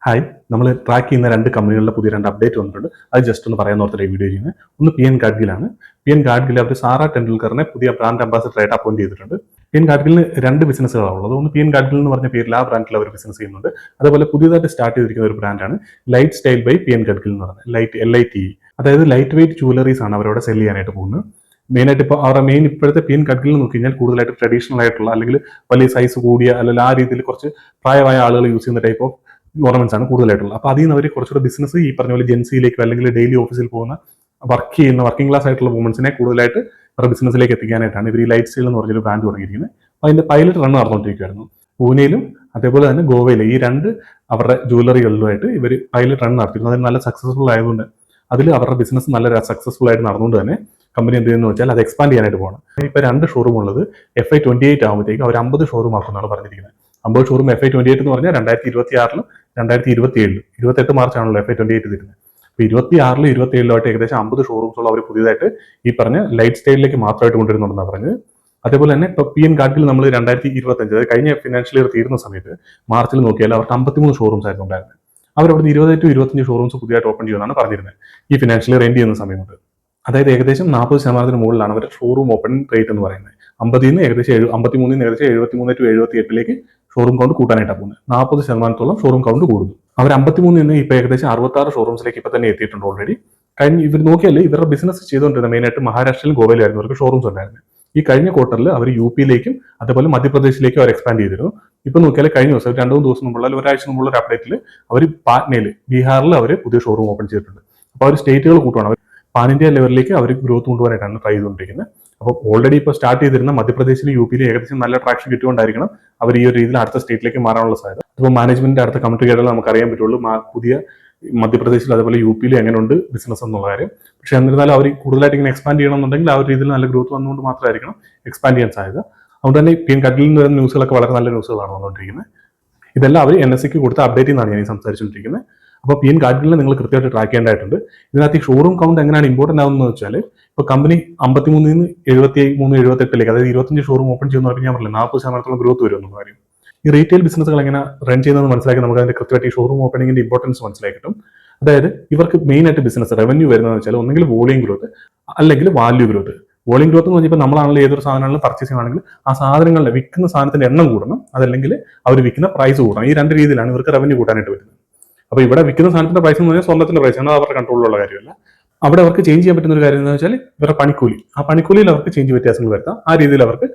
Hi, നമ്മൾ track ചെയ്യുന്ന രണ്ട് കമ്പനികളുടെ പുതിയ രണ്ട് അപ്ഡേറ്റ് വന്നിട്ടുണ്ട്. അത് ജസ്റ്റ് ഒന്ന് പറയാൻ ഓർത്തിട്ട് വീഡിയോ ചെയ്യുന്നത്. ഒന്ന് PN ഗാഡ്ഗിലാണ്. PN ഗാഡ്ഗിൽ അവർ സാറാ ടെണ്ടുൽക്കറിനെ പുതിയ ബ്രാൻഡ് അംബാസിഡറായിട്ട് അപ്പോയിന്റ് ചെയ്തിട്ടുണ്ട്. PN ഗാഡ്ഗിലിന് രണ്ട് ബിസിനസ്സുകളാണ് ഉള്ളത്. ഒന്ന് PN ഗാഡ്ഗിൽ എന്ന് പറഞ്ഞ പേരിൽ ആ ബ്രാൻഡിൽ അവർ ബിസിനസ് ചെയ്യുന്നുണ്ട്. അതേപോലെ പുതിയതായിട്ട് സ്റ്റാർട്ട് ചെയ്തിരിക്കുന്ന ഒരു ബ്രാൻഡാണ് lite style by PN Gadgil എന്ന് പറയുന്നത്. LITE. അതായത് ലൈറ്റ് വെയിറ്റ് ജ്വല്ലറീസ് ആണ് അവരവിടെ സെല് ചെയ്യാനായിട്ട് പോകുന്നത്. മെയിനായിട്ട് ഇപ്പോൾ അവരുടെ ഇപ്പോഴത്തെ PN ഗാഡ്ഗിൽ നോക്കി കഴിഞ്ഞാൽ കൂടുതലായിട്ട് ട്രഡീഷണൽ ആയിട്ടുള്ള അല്ലെങ്കിൽ വലിയ സൈസ് കൂടിയ അല്ലെങ്കിൽ ആ രീതിയിൽ കുറച്ച് പ്രായമായ ആളുകൾ യൂസ് ചെയ്യുന്ന ടൈപ്പ് ഓഫ് ഓർണമെന്റ്സ് ആണ് കൂടുതലായിട്ടുള്ളത്. അപ്പോൾ അതിൽ നിന്ന് അവർ കുറച്ചുകൂടെ ബിസിനസ് ഈ പറഞ്ഞ പോലെ ജെൻസിയിലേക്ക് അല്ലെങ്കിൽ ഡെയിലി ഓഫീസിൽ പോകുന്ന വർക്കിംഗ് ക്ലാസ് ആയിട്ടുള്ള വുമൻസിനെ കൂടുതലായിട്ട് അവരുടെ ബിസിനസ്സിലേക്ക് എത്തിക്കാനായിട്ടാണ് ഇവർ ഈ ലൈറ്റ് സ്റ്റൈൽ എന്ന് പറഞ്ഞൊരു ബ്രാൻഡ് തുടങ്ങിയിരിക്കുന്നത്. അപ്പോൾ അതിന്റെ പൈലറ്റ് റൺ നടന്നുകൊണ്ടിരിക്കുകയായിരുന്നു. പൂനെയിലും അതേപോലെ തന്നെ ഗോവയിലും ഈ രണ്ട് അവരുടെ ജ്വല്ലറികളിലുമായിട്ട് ഇവർ പൈലറ്റ് റൺ നടത്തിയിരുന്നു. അതിന് നല്ല സക്സസ്ഫുൾ ആയതുകൊണ്ട് അതിൽ അവരുടെ ബിസിനസ് നല്ല സക്സസ്ഫുൾ ആയിട്ട് നടന്നുകൊണ്ട് തന്നെ കമ്പനി എന്ത് ചെയ്യുന്നു വെച്ചാൽ അത് എക്സ്പാൻഡ് ചെയ്യാനായിട്ട് പോകണം. ഇപ്പോൾ രണ്ട് ഷോറൂം ഉള്ളത് FY28 ആകുമ്പോഴത്തേക്കും അവർ 50 ഷോറൂം ആക്കുമെന്നാണ് പറഞ്ഞിരിക്കുന്നത്. 50 ഷോറൂം FY28 എന്ന് പറഞ്ഞാൽ 2026 2027 28 മാർച്ചാണല്ലോ FY28 വരുന്നത്. അപ്പോൾ 26 27 ഏകദേശം 50 ഷോറൂംസുള്ള അവർ പുതിയതായിട്ട് ഈ പറഞ്ഞ ലൈറ്റ് സ്റ്റൈലിലേക്ക് മാത്രമായിട്ട് കൊണ്ടുവരുന്നുണ്ടെന്നാണ് പറഞ്ഞത്. അതേപോലെ തന്നെ ഇപ്പോൾ PN ഗാഡ്ഗിൽ നമ്മൾ 2025 അതായത് കഴിഞ്ഞ ഫിനാൻഷ്യൽ ഇയർ തീരുന്ന സമയത്ത് മാർച്ചിൽ നോക്കിയാൽ അവർക്ക് 53 ഷോറൂംസ് ആയിരുന്നു ഉണ്ടായിരുന്നത്. അവരവിടെ 20 to 25 ഷോറൂംസ് പുതിയതായിട്ട് ഓപ്പൺ ചെയ്യുമെന്നാണ് പറഞ്ഞിരുന്നത് ഈ ഫിനാൻഷ്യൽ ഇയർ എൻഡ് ചെയ്യുന്ന സമയം കൊണ്ട്. അതായത് ഏകദേശം 40% മുകളിലാണ് അവരുടെ ഷോറൂം ഓപ്പണിംഗ് റേറ്റ് എന്ന് പറയുന്നത്. 50 നിന്ന് ഏകദേശം 53 ഏകദേശം 73 to 78 ഷോറൂം കൗണ്ട് കൂട്ടാനായിട്ടാണ് പോകുന്നത്. 40% ഷോറൂം കൗണ്ട് കൂടുന്നു. അവർ 53 നിന്ന് ഇപ്പോൾ ഏകദേശം 66 ഷോറൂംസിലേക്ക് ഇപ്പൊ തന്നെ എത്തിയിട്ടുണ്ട് ഓൾറെഡി. ഇവർ നോക്കിയാൽ ഇവരുടെ ബിസിനസ് ചെയ്തുകൊണ്ടിരുന്ന മെയിനായിട്ട് മഹാരാഷ്ട്രയിലും ഗോവയിലായിരുന്നു അവർക്ക് ഷോറൂംസ് ഉണ്ടായിരുന്നത്. ഈ കഴിഞ്ഞ ക്വാർട്ടറിൽ അവർ UP-യിലേക്കും അതുപോലെ മധ്യപ്രദേശിലേക്കും അവർ എക്സ്പാൻഡ് ചെയ്തിരുന്നു. ഇപ്പൊ നോക്കിയാൽ കഴിഞ്ഞ ദിവസം 2-3 ദിവസം മുമ്പുള്ള ഒരാഴ്ച മുമ്പുള്ള ഒരു അപ്ഡേറ്റിൽ അവർ പാറ്റ്നയിൽ ബീഹാറിൽ അവർ പുതിയ ഷോറൂം ഓപ്പൺ ചെയ്തിട്ടുണ്ട്. അപ്പോൾ അവർ സ്റ്റേറ്റുകൾ കൂട്ടുവാണ്. അവർ പാൻ ഇന്ത്യ ലെവലിലേക്ക് അവർ ഗ്രോത്ത് കൊണ്ടുപോകാനായിട്ടാണ് ട്രൈ ചെയ്തുകൊണ്ടിരിക്കുന്നത്. അപ്പോൾ ഓൾറെഡി ഇപ്പോൾ സ്റ്റാർട്ട് ചെയ്തിരുന്ന മധ്യപ്രദേശിലും UP-യിലും ഏകദേശം നല്ല ട്രാക്ഷൻ കിട്ടിക്കൊണ്ടായിരിക്കണം അവർ ഈ ഒരു രീതിയിൽ അടുത്ത സ്റ്റേറ്റിലേക്ക് മാറാനുള്ള സാധ്യത. ഇപ്പോൾ മാനേജ്മെന്റിന്റെ അടുത്ത കമ്മിറ്റി കേട്ടാൽ നമുക്ക് അറിയാൻ പറ്റുള്ളൂ പുതിയ മധ്യപ്രദേശിലും അതേപോലെ UP-യിലും എങ്ങനെയുണ്ട് ബിസിനസ് എന്നുള്ള കാര്യം. പക്ഷേ എന്നിരുന്നാലും അവർ കൂടുതലായിട്ട് ഇങ്ങനെ എക്സ്പാൻഡ് ചെയ്യണമെന്നുണ്ടെങ്കിൽ ആ ഒരു രീതിയിൽ നല്ല ഗ്രോത്ത് വന്നുകൊണ്ട് മാത്രമായിരിക്കണം എക്സ്പാൻഡ് ചെയ്യാൻ സാധ്യത. അതുകൊണ്ട് തന്നെ PN ഗാഡ്ഗിൽ നിന്ന് വരുന്ന ന്യൂസുകളൊക്കെ വളരെ നല്ല ന്യൂസുകളാണ് വന്നുകൊണ്ടിരിക്കുന്നത്. ഇതെല്ലാം അവർ NSEക്ക് കൊടുത്ത അപ്ഡേറ്റ് എന്നാണ് ഞാൻ സംസാരിച്ചുകൊണ്ടിരിക്കുന്നത്. അപ്പോൾ PN ഗാഡ്ഗിലിനെ നിങ്ങൾ കൃത്യമായിട്ട് ട്രാക്ക് ചെയ്യേണ്ടതായിട്ടുണ്ട്. ഇതിനകത്ത് ഈ ഷോറൂം കൗണ്ട് എങ്ങനെയാണ് ഇമ്പോർട്ടന്റ് ആവുന്നത് വെച്ചാൽ ഇപ്പോൾ കമ്പനി 53 നിന്ന് 73 78 അതായത് 25 ഷോറൂം ഓപ്പൺ ചെയ്യുന്ന ഞാൻ പറഞ്ഞില്ല 40% ഗ്രോത്ത് വരും എന്നുള്ള കാര്യം. ഈ റീറ്റെയിൽ ബിസിനസ്സുകൾ എങ്ങനെ റൺ ചെയ്യുന്നത് മനസ്സിലാക്കി നമുക്ക് അതിന്റെ കൃത്യമായിട്ട് ഈ ഷോറൂം ഓപ്പണിംഗിന്റെ ഇമ്പോർട്ടൻസ് മനസ്സിലാക്കി കിട്ടും. അതായത് ഇവർക്ക് മെയിൻ ആയിട്ട് ബിസിനസ് റവന്യൂ വരുന്നതെന്ന് വെച്ചാൽ ഒന്നെങ്കിൽ വോളിയം ഗ്രോത്ത് അല്ലെങ്കിൽ വാല്യൂ ഗ്രോത്ത്. വോളിയം ഗ്രോത്ത് എന്ന് പറഞ്ഞാൽ നമ്മളാണെങ്കിലും ഏതൊരു സാധനങ്ങളും പർച്ചേസ് ചെയ്യുകയാണെങ്കിൽ ആ സാധനങ്ങളുടെ വിൽക്കുന്ന സാധനത്തിന്റെ എണ്ണം കൂടണം, അതല്ലെങ്കിൽ അവർ വിൽക്കുന്ന പ്രൈസ് കൂടണം. ഈ രണ്ട് രീതിയിലാണ് ഇവർക്ക് റവന്യൂ കൂട്ടാനായിട്ട് വരുന്നത്. അപ്പോൾ ഇവിടെ വിൽക്കുന്ന സാധനത്തിന്റെ പ്രൈസ് എന്ന് പറഞ്ഞാൽ സ്വർണ്ണത്തിന്റെ പ്രൈസ് ആണ്, അവരുടെ കൺട്രോളിലുള്ള കാര്യമല്ല. അവിടെ അവർക്ക് ചേഞ്ച് ചെയ്യാൻ പറ്റുന്ന ഒരു കാര്യം എന്ന് വെച്ചാൽ ഇവരുടെ പണിക്കൂലി. ആ പണിക്കൂലിയിൽ അവർക്ക് ചേഞ്ച് വ്യത്യാസങ്ങൾ വരുത്താം. ആ രീതിയിൽ അവർക്ക്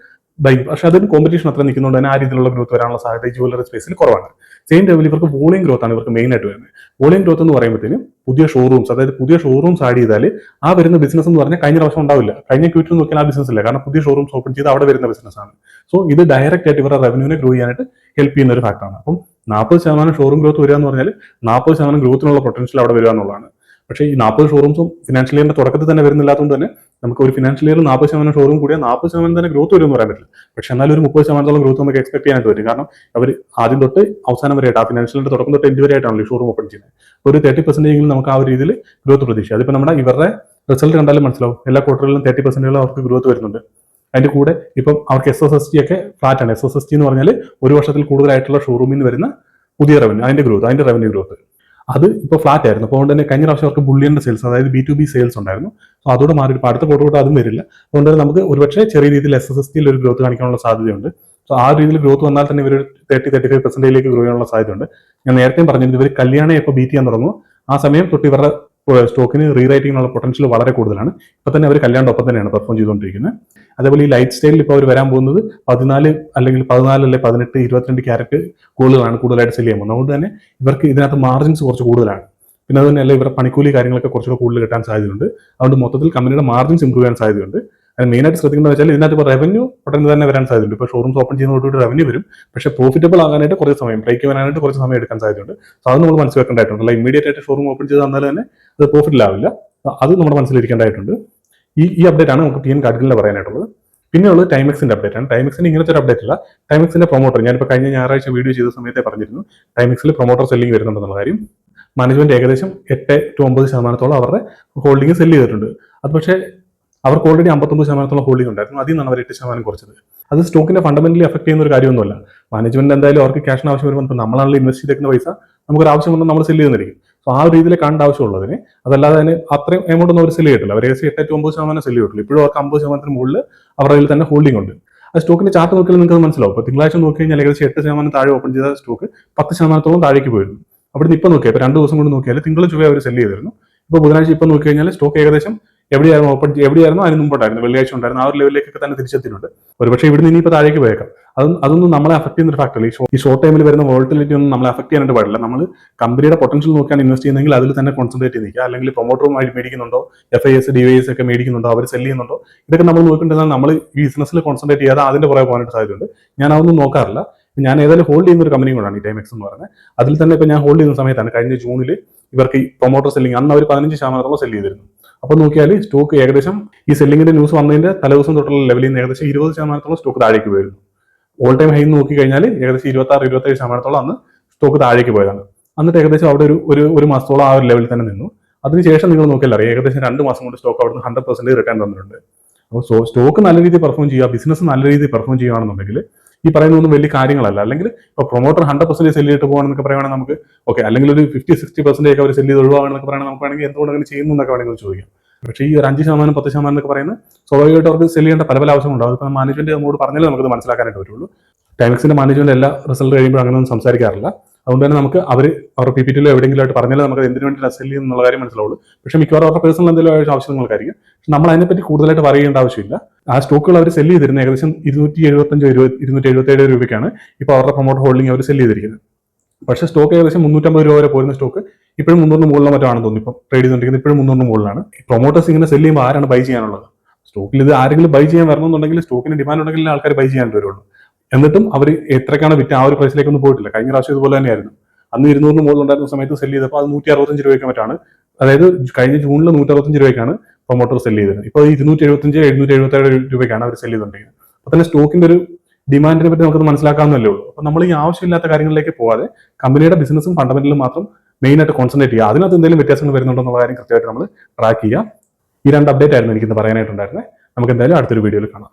പക്ഷെ അതിന് കോമ്പറ്റീഷൻ അത്ര നിൽക്കുന്നതുകൊണ്ട് തന്നെ ആ രീതിയിലുള്ള ഗ്രോത്ത് വരാനുള്ള സാധ്യത ജ്വല്ലറി സ്പേസിൽ കുറവാണ്. സെയിം ലെവലിൽ ഇവർക്ക് വോളിയം ഗ്രോത്ത് ആണ് ഇവർക്ക് മെയിൻ ആയിട്ട് വരുന്നത്. വോളിയം ഗ്രോത്ത് എന്ന് പറയുമ്പോഴത്തേനും പുതിയ ഷോറൂംസ്, അതായത് പുതിയ ഷോറൂംസ് ആഡ് ചെയ്താൽ ആ വരുന്ന ബിസിനസ് എന്ന് പറഞ്ഞാൽ കഴിഞ്ഞ വർഷം ഉണ്ടാവില്ല. കഴിഞ്ഞ ക്യൂറ്റിൽ നോക്കിയാൽ ആ ബിസിനസ് ഇല്ല, കാരണം പുതിയ ഷോറൂംസ് ഓപ്പൺ ചെയ്ത് അവിടെ വരുന്ന ബിസിനസ്സാണ്. സോ ഇത് ഡയറക്റ്റ് ആയിട്ട് ഇവരുടെ റവന്യൂവിനെ ഗ്രോ ചെയ്യാനായിട്ട് ഹെൽപ്പ് ചെയ്യുന്ന ഒരു ഫാക്ടറാണ്. അപ്പം 40% ഷോറൂം ഗ്രോത്ത് വരിക എന്ന് പറഞ്ഞാൽ 40% ഗ്രോത്തിനുള്ള പൊട്ടൻഷ്യൽ അവിടെ വരിക എന്നുള്ളതാണ്. പക്ഷേ ഈ 40 ഷോറൂംസും ഫിനാൻഷ്യൽ ഇയറിന്റെ തുടക്കത്തിൽ തന്നെ വരുന്നില്ലാത്തതുകൊണ്ട് തന്നെ നമുക്ക് ഒരു ഫിനാൻഷ്യൽ ഇയറിൽ 40% ഷോറൂം കൂടിയാൽ 40% തന്നെ ഗ്രോത്ത് വരും എന്ന് പറയാൻ പറ്റില്ല. പക്ഷെ എന്നാലും ഒരു 30% ഗ്രോത്ത് നമുക്ക് എക്സ്പെക്ട് ചെയ്യാനായിട്ട് വരും. കാരണം അവർ ആദ്യം തൊട്ട് അവസാനം വരെയായിട്ട് ആ ഫിനാൻഷ്യലിന്റെ തുടക്കം തൊട്ട് എൻഡ് വരെയായിട്ടാണല്ലോ ഈ ഷോറൂം ഓപ്പൺ ചെയ്യുന്നത്. ഒരു 30% നമുക്ക് ആ ഒരു രീതിയിൽ ഗ്രോത്ത് പ്രതീക്ഷിക്കാം. അതിപ്പോൾ നമ്മുടെ ഇവരുടെ റിസൾട്ട് കണ്ടാലും മനസ്സിലാവും. എല്ലാ ക്വാർട്ടറിലും 30% അവർക്ക് ഗ്രോത്ത് വരുന്നുണ്ട്. അതിന്റെ കൂടെ ഇപ്പം അവർക്ക് SSST ഒക്കെ ഫ്ലാറ്റ് ആണ്. SSST എന്ന് പറഞ്ഞാൽ ഒരു വർഷത്തിൽ കൂടുതലായിട്ടുള്ള ഷോറൂമിൽ നിന്ന് വരുന്ന പുതിയ റവന്യൂ, അതിന്റെ റവന്യൂ ഗ്രോത്ത് അത് ഇപ്പോൾ ഫ്ലാറ്റ് ആയിരുന്നു. അപ്പോൾ അതുകൊണ്ട് തന്നെ കഴിഞ്ഞ പ്രാവശ്യം അവർക്ക് ബുള്ളിയന്റെ സെയിൽസ്, അതായത് B2B സെയിൽസ് ഉണ്ടായിരുന്നു. സോ അതോടെ മാറി ഇപ്പോൾ അടുത്ത ക്വാർട്ടർ അതും വരില്ല. അതുകൊണ്ട് തന്നെ നമുക്ക് ഒരുപക്ഷെ ചെറിയ രീതിയിൽ SSST ഒരു ഗ്രോത്ത് കാണിക്കാനുള്ള സാധ്യതയുണ്ട്. സോ ആ രീതിയിൽ ഗ്രോത്ത് വന്നാൽ തന്നെ ഇവർ 30-35% ഗ്രോ ചെയ്യാനുള്ള സാധ്യതയുണ്ട്. ഞാൻ നേരത്തെയും പറഞ്ഞിരുന്നു ഇവർ കല്യാണം ഇപ്പോൾ ബീറ്റ് ചെയ്യാൻ തുടങ്ങും. ആ സമയം തൊട്ട് ഇവരുടെ സ്റ്റോക്കിന് റീറൈറ്റിംഗിനുള്ള പൊട്ടൻഷ്യൽ വളരെ കൂടുതലാണ്. ഇപ്പൊ തന്നെ അവർ കല്യാണൊപ്പം തന്നെയാണ് പെർഫോം ചെയ്തുകൊണ്ടിരിക്കുന്നത്. അതേപോലെ ഈ ലൈറ്റ് സ്റ്റൈലിൽ ഇപ്പോൾ അവർ വരാൻ പോകുന്നത് 14 അല്ലെങ്കിൽ 18 22 ക്യാരറ്റ് ഗോൾഡുകളാണ് കൂടുതലായിട്ട് സെല് ചെയ്യാൻ പോകുന്നത്. അതുകൊണ്ട് തന്നെ ഇവർക്ക് ഇതിനകത്ത് മാർജിൻസ് കുറച്ച് കൂടുതലാണ്. പിന്നെ അതുതന്നെയല്ല ഇവരുടെ പണിക്കൂലി കാര്യങ്ങളൊക്കെ കുറച്ചുകൂടെ കൂടുതൽ കിട്ടാൻ സാധ്യതയുണ്ട്. അതുകൊണ്ട് മൊത്തത്തിൽ കമ്പനിയുടെ മാർജിൻസ് ഇംപ്രൂവ് ചെയ്യാൻ സാധ്യതയുണ്ട്. അത് മെയിനായിട്ട് ശ്രദ്ധിക്കുന്നത് വെച്ചാൽ ഇതിനകത്ത് ഇപ്പോൾ റവന്യൂ പെട്ടെന്ന് തന്നെ വരാൻ സാധ്യതയുണ്ട്. ഇപ്പോൾ ഷോറൂംസ് ഓപ്പൺ ചെയ്യുന്നതോടുകൂടി റവന്യൂ വരും. പക്ഷേ പ്രോഫിറ്റബിൾ ആകാനായിട്ട് കുറച്ച് സമയം, ബ്രേക്ക് വരാനായിട്ട് കുറച്ച് സമയം എടുക്കാൻ സാധ്യതയുണ്ട്. സോ അത് നമ്മൾ മനസ്സിലാക്കേണ്ടതായിട്ടുണ്ട്. അല്ല ഇമ്മീഡിയറ്റ് ആയിട്ട് ഷോറൂം ഓപ്പൺ ചെയ്ത് തന്നാൽ തന്നെ അത് പ്രോഫിറ്റിലാവില്ല. അത് നമ്മുടെ മനസ്സിലിരിക്കേണ്ടതായിട്ടുണ്ട്. ഈ അപ്ഡേറ്റ് ആണ് നമുക്ക് PN ഗാഡ്ഗിലിനെ പറയാനായിട്ടുള്ളത്. പിന്നെയുള്ളത് ടൈമെക്സിന്റെ അപ്ഡേറ്റ് ആണ്. ടൈമെക്സിന് ഇങ്ങനത്തെ ഒരു അപ്ഡേറ്റ് അല്ല. ടൈമെക്സിന്റെ പ്രൊമോട്ടർ ഞാനിപ്പോൾ കഴിഞ്ഞ ഞായറാഴ്ച വീഡിയോ ചെയ്ത സമയത്തെ പറഞ്ഞിരുന്നു ടൈമെക്സിൽ പ്രൊമോട്ടർ സെല്ലിംഗ് വരുന്നുണ്ടെന്നുള്ള കാര്യം. മാനേജ്മെന്റ് ഏകദേശം 8 to 9% അവരുടെ ഹോൾഡിംഗ് സെല്ല് ചെയ്തിട്ടുണ്ട്. അത് പക്ഷേ അവർക്ക് ഓൾറെഡി 59% ഹോൾഡിംഗ് ഉണ്ടായിരുന്നു. അതിൽ നിന്നാണ് അവർ 8% കുറച്ചത്. അത് സ്റ്റോക്കിനെ ഫണ്ടമെന്റലി അഫക്ട് ചെയ്യുന്ന ഒരു കാര്യമൊന്നുമല്ല. മാനേജ്മെന്റ് എന്തായാലും അവർക്ക് ക്യാഷിന് ആവശ്യം വരുമ്പോൾ നമ്മളാണല്ലോ ഇൻവെസ്റ്റ് ചെയ്തേക്കുന്ന പൈസ നമുക്കൊരു ആവശ്യം വന്നാൽ നമ്മൾ സെല്ല് ചെയ്യുന്നിരിക്കും. സോ ആ ഒരു രീതിയിൽ കാണേണ്ട ആവശ്യമുള്ളതിന്, അതല്ലാതെ തന്നെ അത്രയും എമൗണ്ട് ഒന്നും അവർ സെല്ല് ചെയ്തിട്ടില്ല. അവർ ഏകദേശം 8-9% സെല്ല് ചെയ്തിട്ടുള്ളൂ. ഇപ്പോഴും അവർക്ക് 50% മുകളിൽ അവരുടെ കയ്യിൽ തന്നെ ഹോൾഡിംഗ് ഉണ്ട്. ആ സ്റ്റോക്കിന്റെ ചാർട്ട് നോക്കിയാൽ നിങ്ങൾക്ക് മനസ്സിലാവും. ഇപ്പോൾ തിങ്കളാഴ്ച നോക്കി കഴിഞ്ഞാൽ ഏകദേശം 8% താഴെ ഓപ്പൺ ചെയ്ത സ്റ്റോക്ക് 10% താഴേക്ക് പോയിരുന്നു. അവിടുന്ന് ഇപ്പം നോക്കിയാൽ ഇപ്പോൾ 2 ദിവസം കൊണ്ട് നോക്കിയാൽ തിങ്കൾ ചൊവ്വ അവർ സെല്ല് ചെയ്തിരുന്നു. ഇപ്പോൾ ബുധനാഴ്ച ഇപ്പം നോക്കി കഴിഞ്ഞാൽ സ്റ്റോക്ക് ഏകദേശം എവിടെയായിരുന്നു അതിന് മുമ്പോട്ടായിരുന്നു, വെള്ളിയാഴ്ച ഉണ്ടായിരുന്നു, ആ ഒരു ലെവലിലേക്കൊക്കെ തന്നെ തിരിച്ചെത്തിയിട്ടുണ്ട്. ഒരുപക്ഷെ ഇവിടുന്ന് ഇനിയിപ്പോൾ താഴേക്ക് പോയേക്കാം. അതൊന്നും നമ്മളെ അഫക്ട് ചെയ്യുന്ന ഒരു ഫാക്ടർ. ഈ ഷോർട്ട് ടൈമിൽ വരുന്ന വോളറ്റിലിറ്റി ഒന്നും നമ്മളെ അഫക്ട് ചെയ്യാനായിട്ട് പാടില്ല. നമ്മൾ കമ്പനിയുടെ പൊട്ടൻഷ്യൽ നോക്കിയാണ് ഇൻവെസ്റ്റ് ചെയ്യുന്നതെങ്കിൽ അതിൽ തന്നെ കോൺസെൻട്രേറ്റ് ചെയ്ത് നിൽക്കുക. അല്ലെങ്കിൽ പ്രൊമോട്ടറുമായി മേടിക്കുന്നുണ്ടോ, FIS, DIS ഒക്കെ മേടിക്കുന്നുണ്ടോ, അവർ സെല്ല് ചെയ്യുന്നുണ്ടോ, ഇതൊക്കെ നമ്മൾ നോക്കേണ്ടതാണ്. നമ്മൾ ഈ ബിസിനസ്സിൽ കോൺസെൻട്രേറ്റ് ചെയ്യാതെ അതിന്റെ പുറകെ പോകാനായിട്ട് സാധ്യതയുണ്ട്. ഞാൻ അതൊന്നും നോക്കാറില്ല. ഞാൻ ഏതായാലും ഹോൾഡ് ചെയ്യുന്ന ഒരു കമ്പനി കൂടാണ് ഈ ടൈമെക്സ് എന്ന് പറയുന്നത്. അതിൽ തന്നെ ഇപ്പോൾ ഞാൻ ഹോൾഡ് ചെയ്യുന്ന സമയത്താണ് കഴിഞ്ഞ ജൂണിൽ ഇവർക്ക് ഈ പ്രൊമോട്ടർ സെല്ലിംഗ്, അന്ന് അവർ 15% സെല്ല് ചെയ്തിരുന്നു. അപ്പോൾ നോക്കിയാൽ സ്റ്റോക്ക് ഏകദേശം ഈ സെല്ലിങ്ങിന്റെ ന്യൂസ് വന്നതിന്റെ തലേദിവസം തൊട്ടുള്ള ലെവലിൽ നിന്ന് ഏകദേശം 20% സ്റ്റോക്ക് താഴേക്ക് പോയിരുന്നു. ഓൾ ടൈം ഹൈ നോക്കി കഴിഞ്ഞാൽ ഏകദേശം 26-27% അന്ന് സ്റ്റോക്ക് താഴേക്ക് പോയതാണ്. എന്നിട്ട് ഏകദേശം അവിടെ ഒരു മാസത്തോളം ആ ഒരു ലെവലിൽ തന്നെ നിന്നു. അതിനുശേഷം നിങ്ങൾ നോക്കിയാൽ അറിയാം, ഏകദേശം 2 മാസം കൊണ്ട് സ്റ്റോക്ക് അവിടെ നിന്ന് 100% റിട്ടേൺ തന്നിട്ടുണ്ട്. അപ്പോൾ സ്റ്റോക്ക് നല്ല രീതിയിൽ പെർഫോം ചെയ്യുക, ബിസിനസ് നല്ല രീതിയിൽ പെർഫോം ചെയ്യുകയാണെന്നുണ്ടെങ്കിൽ ഈ പറയുന്നതൊന്നും വലിയ കാര്യങ്ങളല്ല. അല്ലെങ്കിൽ ഇപ്പോൾ പ്രൊമോട്ടർ 100% സെല്ല് ചെയ്തിട്ട് പോകണമെന്നൊക്കെ പറയുകയാണെങ്കിൽ നമുക്ക് ഓക്കെ, അല്ലെങ്കിൽ ഒരു 50-60% ഒക്കെ അവർ സെല്ല് ചെയ്ത് ഒഴിവാകണമെന്നൊക്കെ പറയുന്നത് നമുക്ക് വേണമെങ്കിൽ എന്തുകൊണ്ട് അങ്ങനെ ചെയ്യുന്നു എന്നൊക്കെ വേണമെങ്കിൽ ചോദിക്കാം. പക്ഷേ ഈ ഒരു 5%, 10% എന്നൊക്കെ പറയുന്നത് സ്വാഭാവികമായിട്ട് അവർക്ക് സെല്ല് ചെയ്യേണ്ട പല ആവശ്യമുണ്ടാകും. അതിപ്പോൾ മാനേജ്മെന്റ് നമ്മോട് പറഞ്ഞാലേ നമുക്കത് മനസ്സിലാക്കാനായിട്ട് പറ്റുള്ളൂ. ടൈമെക്സിന്റെ മാനേജ്മെന്റ് എല്ലാ റിസൾട്ട് കഴിയുമ്പോൾ അങ്ങനെയൊന്നും സംസാരിക്കാറില്ല. അതുകൊണ്ട് തന്നെ നമുക്ക് അവരുടെ PPT-ലോ എവിടെയെങ്കിലും ആയിട്ട് പറഞ്ഞാൽ നമുക്ക് എന്തിനു വേണ്ടി സെല്ല് ചെയ്യുന്നുള്ള കാര്യം മനസ്സിലാവുള്ളൂ. പക്ഷേ മിക്കവാറും അവരുടെ പേഴ്സണൽ എന്തെങ്കിലും ആവശ്യങ്ങൾക്കായിരിക്കും. പക്ഷെ നമ്മൾ അതിനെപ്പറ്റി കൂടുതലായിട്ട് പറയേണ്ട ആവശ്യമില്ല. ആ സ്റ്റോക്കുകൾ അവർ സെല്ല് ചെയ്തിരുന്നത് ഏകദേശം 277 രൂപയ്ക്കാണ് ഇപ്പോൾ അവരുടെ പ്രൊമോട്ടർ ഹോൾഡിംഗ് അവർ സെല്ല് ചെയ്തിരിക്കുന്നത്. പക്ഷേ സ്റ്റോക്ക് ഏകദേശം 350 രൂപ വരെ പോരുന്ന സ്റ്റോക്ക് ഇപ്പോഴും 300 മുകളിലോ മറ്റോ ആണെന്ന് തോന്നുന്നു. ഇപ്പം ട്രേഡ് ചെയ്തുകൊണ്ടിരിക്കുന്നത് ഇപ്പോഴും 300 മുകളിലാണ്. പ്രൊമോട്ടേഴ്സ് ഇങ്ങനെ സെല്ല് ചെയ്യുമ്പോൾ ആരാണ് ബൈ ചെയ്യാനുള്ളത്? സ്റ്റോക്കിൽ ഇത് ആരെങ്കിലും ബൈ ചെയ്യാൻ വരണമെന്നുണ്ടെങ്കിൽ സ്റ്റോക്കിന് ഡിമാൻഡ് ഉണ്ടെങ്കിൽ ആൾക്കാർ ബൈ ചെയ്യാനായിട്ട് വരുള്ളൂ. എന്നിട്ടും അവർ എത്രയ്ക്കാണ് വിറ്റ് ആ ഒരു പ്രൈസിലേക്കൊന്നും പോയിട്ടില്ല. കഴിഞ്ഞ പ്രാവശ്യം ഇതുപോലെ തന്നെയായിരുന്നു. അന്ന് 200 മുകളിൽ ഉണ്ടായിരുന്ന സമയത്ത് സെല്ല് ചെയ്തപ്പോൾ അത് 165 രൂപയ്ക്ക് മറ്റാണ്. അതായത് കഴിഞ്ഞ ജൂണിൽ 165 രൂപയ്ക്കാണ് പ്രൊമോട്ടർ സെല്ല് ചെയ്തത്. ഇപ്പോൾ 275-277 രൂപയ്ക്കാണ് അവർ സെല്ല് ചെയ്തുകൊണ്ടിരിക്കുന്നത്. അപ്പോൾ തന്നെ സ്റ്റോക്കിന്റെ ഒരു ഡിമാൻഡിനെ പറ്റി നമുക്കത് മനസ്സിലാക്കാവുന്നല്ലേ ഉള്ളൂ. അപ്പോൾ നമ്മൾ ഈ ആവശ്യമില്ലാത്ത കാര്യങ്ങളിലേക്ക് പോകാതെ കമ്പനിയുടെ ബിസിനസ്സും ഫണ്ടമെന്റലും മാത്രം മെയിനായിട്ട് കോൺസെൻട്രേറ്റ് ചെയ്യുക. അതിനകത്ത് എന്തെങ്കിലും വ്യത്യാസങ്ങൾ വരുന്നുണ്ടോ എന്നുള്ള കാര്യം കൃത്യമായിട്ട് നമ്മൾ ട്രാക്ക് ചെയ്യുക. ഈ 2 അപ്ഡേറ്റ് ആയിരുന്നു എനിക്കിന്ന് പറയാനായിട്ടുണ്ടായിരുന്നത്. നമുക്ക് എന്തായാലും അടുത്തൊരു വീഡിയോയിൽ കാണാം.